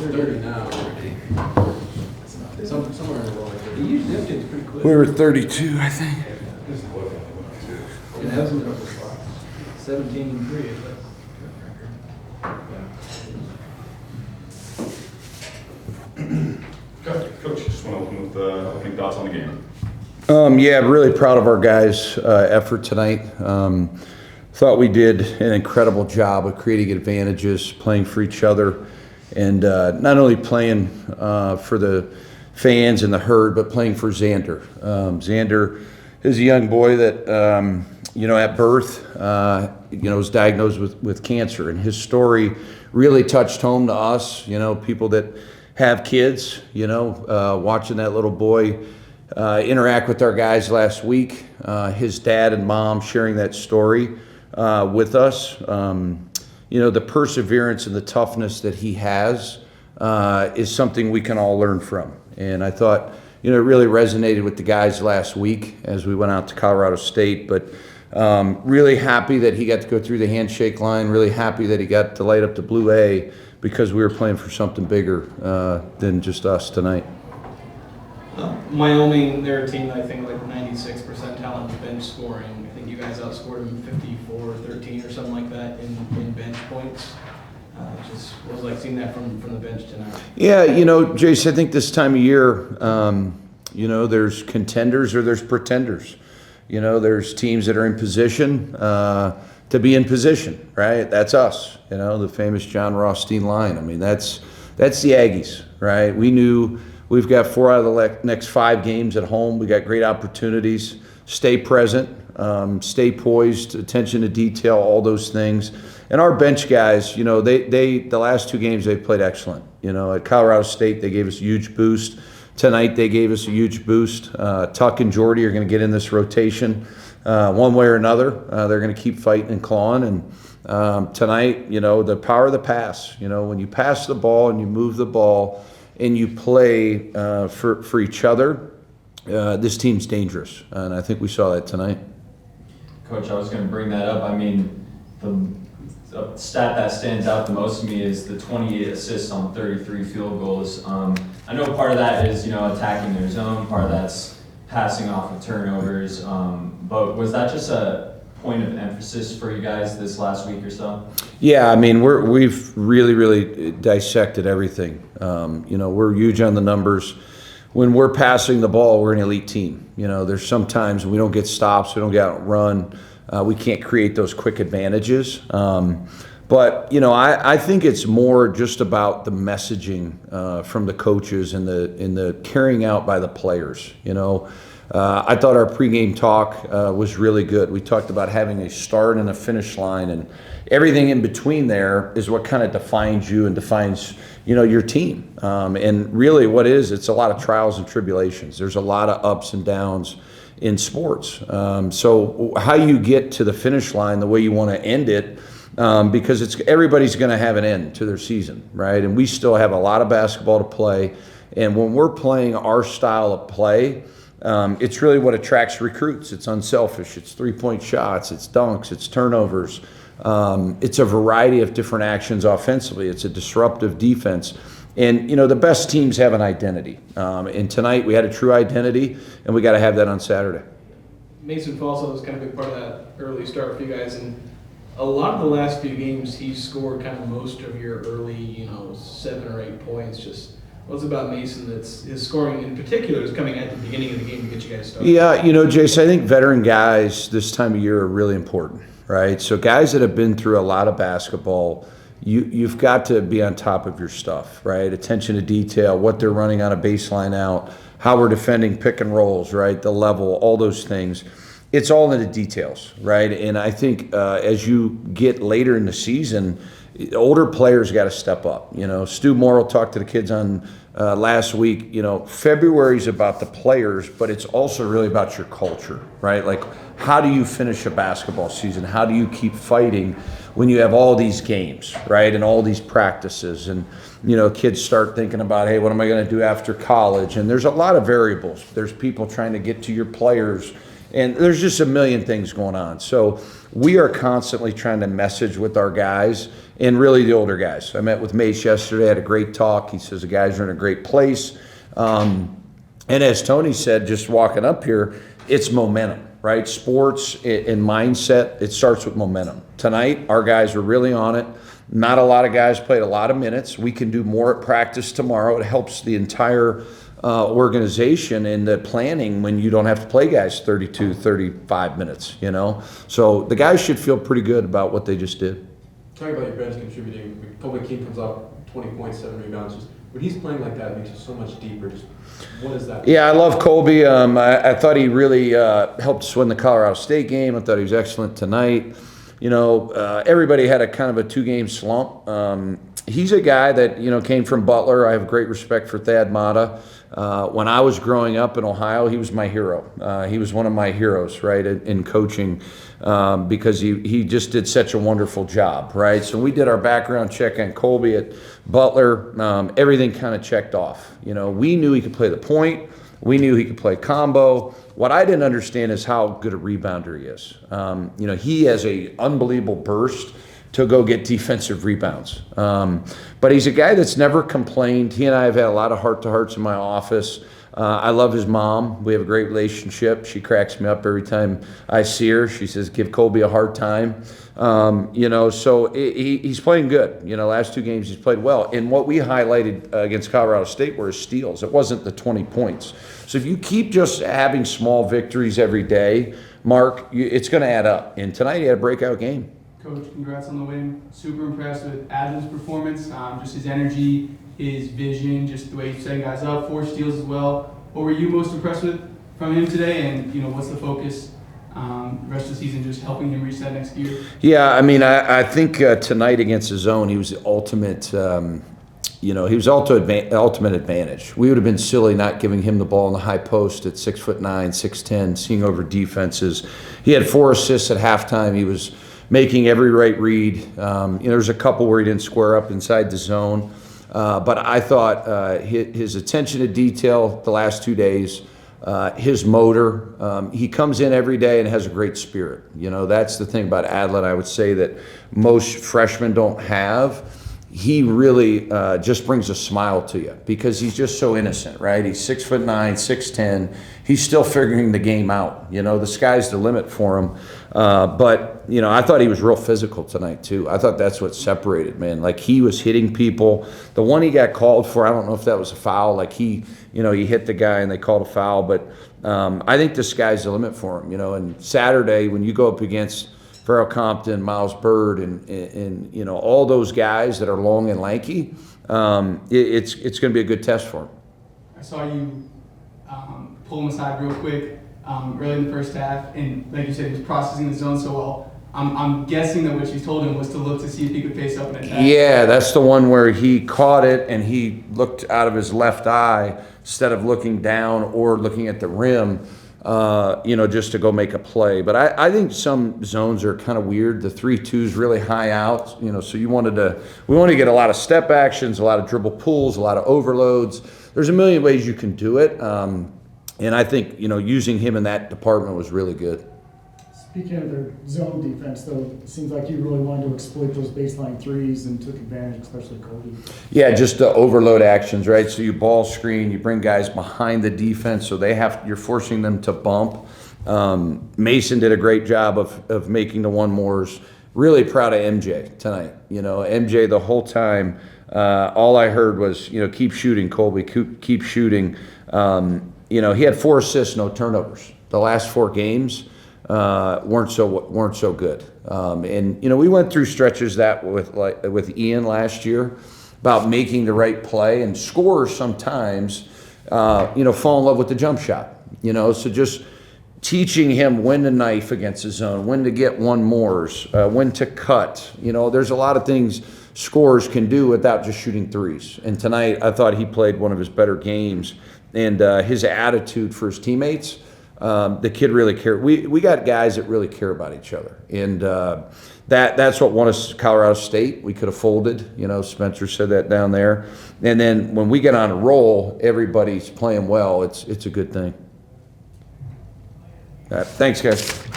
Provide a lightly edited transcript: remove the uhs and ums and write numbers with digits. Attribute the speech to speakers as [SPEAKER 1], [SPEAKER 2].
[SPEAKER 1] 30 now. Somewhere in the world. He usually updates pretty quick.
[SPEAKER 2] We were 32, I think.
[SPEAKER 1] It hasn't been 17-3.
[SPEAKER 3] Coach, just want to open with opening thoughts on the game.
[SPEAKER 2] Yeah, really proud of our guys' effort tonight. Thought we did an incredible job of creating advantages, playing for each other, and not only playing for the fans and the herd, but playing for Xander. Xander is a young boy that, at birth, was diagnosed with cancer, and his story really touched home to us, people that have kids, watching that little boy interact with our guys last week, his dad and mom sharing that story with us. The perseverance and the toughness that he has is something we can all learn from. And I thought, it really resonated with the guys last week as we went out to Colorado State. But really happy that he got to go through the handshake line, really happy that he got to light up the Blue A because we were playing for something bigger than just us tonight.
[SPEAKER 4] Wyoming, they're a team that I think like 96 percentile in bench scoring. I think you guys outscored them 54-13 or something like that in bench points. Just was like seeing that from the bench tonight.
[SPEAKER 2] Yeah, Jace, I think this time of year, there's contenders or there's pretenders. There's teams that are in position to be in position, right? That's us, the famous John Rothstein line. I mean, that's the Aggies, right? We knew we've got 4 out of the next 5 games at home. We got great opportunities. Stay present, stay poised, attention to detail, all those things. And our bench guys, they the last 2 games they've played excellent. At Colorado State they gave us a huge boost. Tonight they gave us a huge boost. Tuck and Jordy are going to get in this rotation one way or another. They're going to keep fighting and clawing. And tonight, the power of the pass. When you pass the ball and you move the ball and you play for each other, this team's dangerous. And I think we saw that tonight.
[SPEAKER 5] Coach, I was going to bring that up. I mean, the stat that stands out the most to me is the 28 assists on 33 field goals. I know part of that is, attacking their zone. Part of that's passing off of turnovers. But was that just a point of emphasis for you guys this last week or so? Yeah, I mean, we've really dissected everything. We're huge on the numbers. When we're passing the ball, we're an elite team. There's sometimes we don't get stops, we don't get outrun. We can't create those quick advantages. But I think it's more just about the messaging from the coaches and the carrying out by the players. I thought our pregame talk was really good. We talked about having a start and a finish line, and everything in between there is what kind of defines you and defines your team. And really what it's a lot of trials and tribulations. There's a lot of ups and downs in sports. So how you get to the finish line the way you want to end it, because everybody's going to have an end to their season, right? And we still have a lot of basketball to play. And when we're playing our style of play, it's really what attracts recruits. It's unselfish. It's 3-point shots. It's dunks. It's turnovers. It's a variety of different actions offensively. It's a disruptive defense. And, the best teams have an identity. And tonight we had a true identity, and we got to have that on Saturday.
[SPEAKER 4] Mason Falso was kind of a big part of that early start for you guys. And a lot of the last few games, he's scored kind of most of your early, 7 or 8 points. Just what's about Mason that's his scoring in particular is coming at the beginning of the game to get you guys started?
[SPEAKER 2] Yeah, Jace, I think veteran guys this time of year are really important, right? So guys that have been through a lot of basketball, you've got to be on top of your stuff, right? Attention to detail, what they're running on a baseline out, how we're defending pick and rolls, right? The level, all those things. It's all in the details, right? And I think as you get later in the season, older players got to step up. Stu Morrill talked to the kids on last week. February's about the players, but it's also really about your culture, right? Like, how do you finish a basketball season? How do you keep fighting when you have all these games, right? And all these practices, and kids start thinking about, hey, what am I going to do after college? And there's a lot of variables. There's people trying to get to your players And there's just a million things going on. So we are constantly trying to message with our guys and really the older guys. I met with Mace yesterday, had a great talk. He says the guys are in a great place. And as Tony said, just walking up here, it's momentum, right? Sports and mindset, it starts with momentum. Tonight, our guys were really on it. Not a lot of guys played a lot of minutes. We can do more at practice tomorrow. It helps the entire organization in the planning when you don't have to play guys 32, 35 minutes, you know? So the guys should feel pretty good about what they just did.
[SPEAKER 6] Talking about your bench contributing, Kobe King comes up 20 points, 7 rebounds. Just when he's playing like that, it makes you so much deeper. Just what is that?
[SPEAKER 2] Yeah, I love Colby. I thought he really helped us win the Colorado State game. I thought he was excellent tonight. You know, everybody had a kind of a 2-game slump. He's a guy that, you know, came from Butler. I have great respect for Thad Matta. When I was growing up in Ohio, he was my hero. He was one of my heroes, right, in coaching because he just did such a wonderful job, right? So we did our background check on Colby at Butler. Everything kind of checked off. You know, we knew he could play the point. We knew he could play combo. What I didn't understand is how good a rebounder he is. You know, he has a unbelievable burst to go get defensive rebounds. But he's a guy that's never complained. He and I have had a lot of heart-to-hearts in my office. I love his mom. We have a great relationship. She cracks me up every time I see her. She says, give Colby a hard time. You know, so he's playing good. You know, last 2 games he's played well. And what we highlighted against Colorado State were his steals. It wasn't the 20 points. So if you keep just having small victories every day, Mark, it's going to add up. And tonight he had a breakout game.
[SPEAKER 7] Coach, congrats on the win. Super impressed with Adam's performance, just his energy, his vision, just the way he's setting guys up, 4 steals as well. What were you most impressed with from him today? And, you know, what's the focus the rest of the season, just helping him reach that next gear?
[SPEAKER 2] Yeah, I mean, I think tonight against his own, he was the ultimate, you know, he was ultimate advantage. We would have been silly not giving him the ball in the high post at 6'9", 6'10", seeing over defenses. He had 4 assists at halftime. He was making every right read. You know, there's a couple where he didn't square up inside the zone. But I thought his attention to detail the last 2 days, his motor, he comes in every day and has a great spirit. You know, that's the thing about Adlin, I would say, that most freshmen don't have. He really just brings a smile to you because he's just so innocent, right? He's 6'9", 6'10". He's still figuring the game out. You know, the sky's the limit for him. But, you know, I thought he was real physical tonight, too. I thought that's what separated, man. Like, he was hitting people. The one he got called for, I don't know if that was a foul. Like, he hit the guy and they called a foul. But I think the sky's the limit for him, you know. And Saturday, when you go up against Farrell Compton, Miles Bird, and you know, all those guys that are long and lanky, it's going to be a good test for him.
[SPEAKER 7] I saw you pull him aside real quick early in the first half, and like you said, he was processing the zone so well. I'm guessing that what you told him was to look to see if he could face up and attack.
[SPEAKER 2] Yeah, that's the one where he caught it and he looked out of his left eye instead of looking down or looking at the rim. You know, just to go make a play. But I think some zones are kind of weird. The 3-2's really high out, you know, so we wanted to get a lot of step actions, a lot of dribble pulls, a lot of overloads. There's a million ways you can do it. And I think, you know, using him in that department was really good.
[SPEAKER 8] Speaking of their zone defense, though, it seems like you really wanted to exploit those baseline threes and took advantage, especially Cody.
[SPEAKER 2] Yeah, just the overload actions, right? So you ball screen, you bring guys behind the defense, so you're forcing them to bump. Mason did a great job of making the one mores. Really proud of MJ tonight. You know, MJ the whole time, all I heard was, you know, keep shooting, Colby, keep shooting. You know, he had 4 assists, no turnovers. The last 4 games weren't so good. And you know, we went through stretches that with Ian last year about making the right play, and scorers sometimes you know, fall in love with the jump shot. You know, so just teaching him when to knife against the zone, when to get one mores, when to cut. You know, there's a lot of things scorers can do without just shooting threes. And tonight I thought he played one of his better games, and his attitude for his teammates. The kid really cared. We got guys that really care about each other, and that's what won us Colorado State. We could have folded, you know. Spencer said that down there. And then when we get on a roll, everybody's playing well. It's a good thing. Thanks, guys.